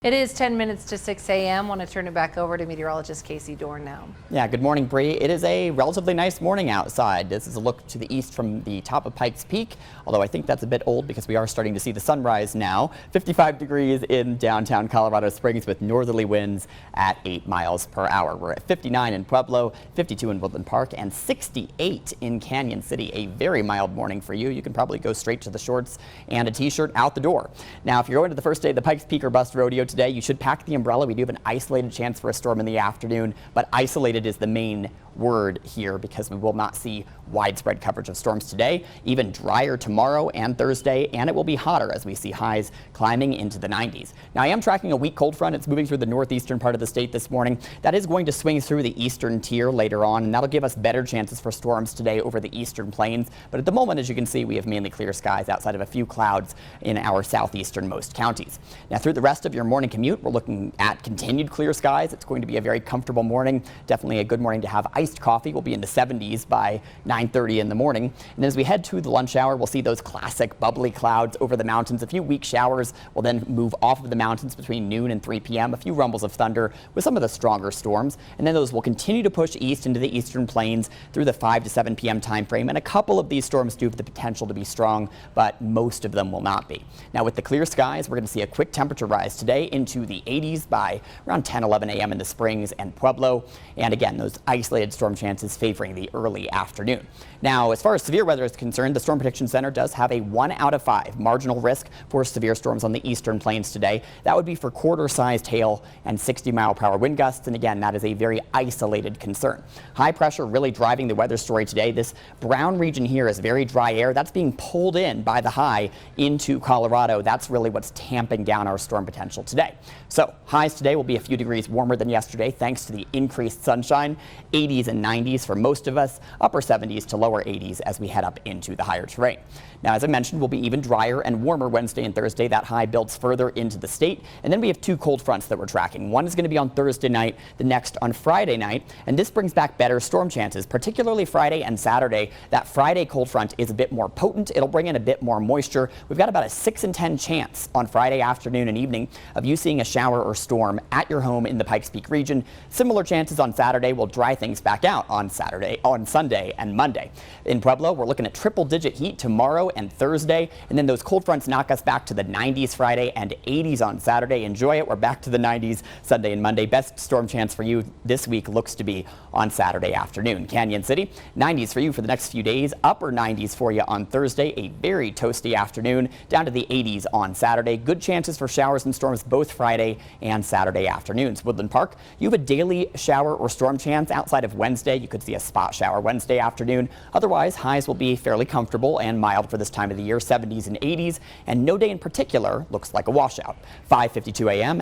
It is 10 minutes to 6 a.m. Want to turn it back over to meteorologist Casey Dorn now. Yeah, good morning, Bree. It is a relatively nice morning outside. This is a look to the east from the top of Pikes Peak, although I think that's a bit old because we are starting to see the sunrise now. 55 degrees in downtown Colorado Springs with northerly winds at 8 miles per hour. We're at 59 in Pueblo, 52 in Woodland Park, and 68 in Canyon City. A very mild morning for you. You can probably go straight to the shorts and a t-shirt out the door. Now, if you're going to the first day of the Pikes Peak or Bust Rodeo today, you should pack the umbrella. We do have an isolated chance for a storm in the afternoon, but isolated is the main word here because we will not see widespread coverage of storms today. Even drier tomorrow and Thursday, and it will be hotter as we see highs climbing into the 90s. Now, I am tracking a weak cold front. It's moving through the northeastern part of the state this morning. That is going to swing through the eastern tier later on, and that'll give us better chances for storms today over the eastern plains. But at the moment, as you can see, we have mainly clear skies outside of a few clouds in our southeasternmost counties. Now, through the rest of your morning commute, we're looking at continued clear skies. It's going to be a very comfortable morning. Definitely a good morning to have iced coffee. We'll be in the 70s by 9:30 in the morning. And then as we head to the lunch hour, we'll see those classic bubbly clouds over the mountains. A few weak showers will then move off of the mountains between noon and 3 p.m. A few rumbles of thunder with some of the stronger storms. And then those will continue to push east into the eastern plains through the 5 to 7 p.m. time frame. And a couple of these storms do have the potential to be strong, but most of them will not be. Now, with the clear skies, we're going to see a quick temperature rise today into the 80s by around 10, 11 a.m. in the Springs and Pueblo. And again, those isolated storm chances favoring the early afternoon. Now, as far as severe weather is concerned, the Storm Prediction Center does have a 1 out of 5 marginal risk for severe storms on the eastern plains today. That would be for quarter-sized hail and 60-mile-per-hour wind gusts. And again, that is a very isolated concern. High pressure really driving the weather story today. This brown region here is very dry air. That's being pulled in by the high into Colorado. That's really what's tamping down our storm potential today. So highs today will be a few degrees warmer than yesterday thanks to the increased sunshine. 80s and 90s for most of us, upper 70s to lower 80s as we head up into the higher terrain. Now, as I mentioned, we'll be even drier and warmer Wednesday and Thursday. That high builds further into the state. And then we have two cold fronts that we're tracking. One is going to be on Thursday night, the next on Friday night. And this brings back better storm chances, particularly Friday and Saturday. That Friday cold front is a bit more potent. It'll bring in a bit more moisture. We've got about a 6 in 10 chance on Friday afternoon and evening of you seeing a shower or storm at your home in the Pikes Peak region. Similar chances on Saturday will dry things back out on Sunday and Monday. In Pueblo, we're looking at triple-digit heat tomorrow and Thursday, and then those cold fronts knock us back to the 90s Friday and 80s on Saturday. Enjoy it. We're back to the 90s Sunday and Monday. Best storm chance for you this week looks to be on Saturday afternoon. Canyon City, 90s for you for the next few days, upper 90s for you on Thursday, a very toasty afternoon, down to the 80s on Saturday. Good chances for showers and storms both Friday and Saturday afternoons. Woodland Park, you have a daily shower or storm chance outside of Wednesday. You could see a spot shower Wednesday afternoon. Otherwise, highs will be fairly comfortable and mild for this time of the year, 70s and 80s, and no day in particular looks like a washout. 5:52 a.m.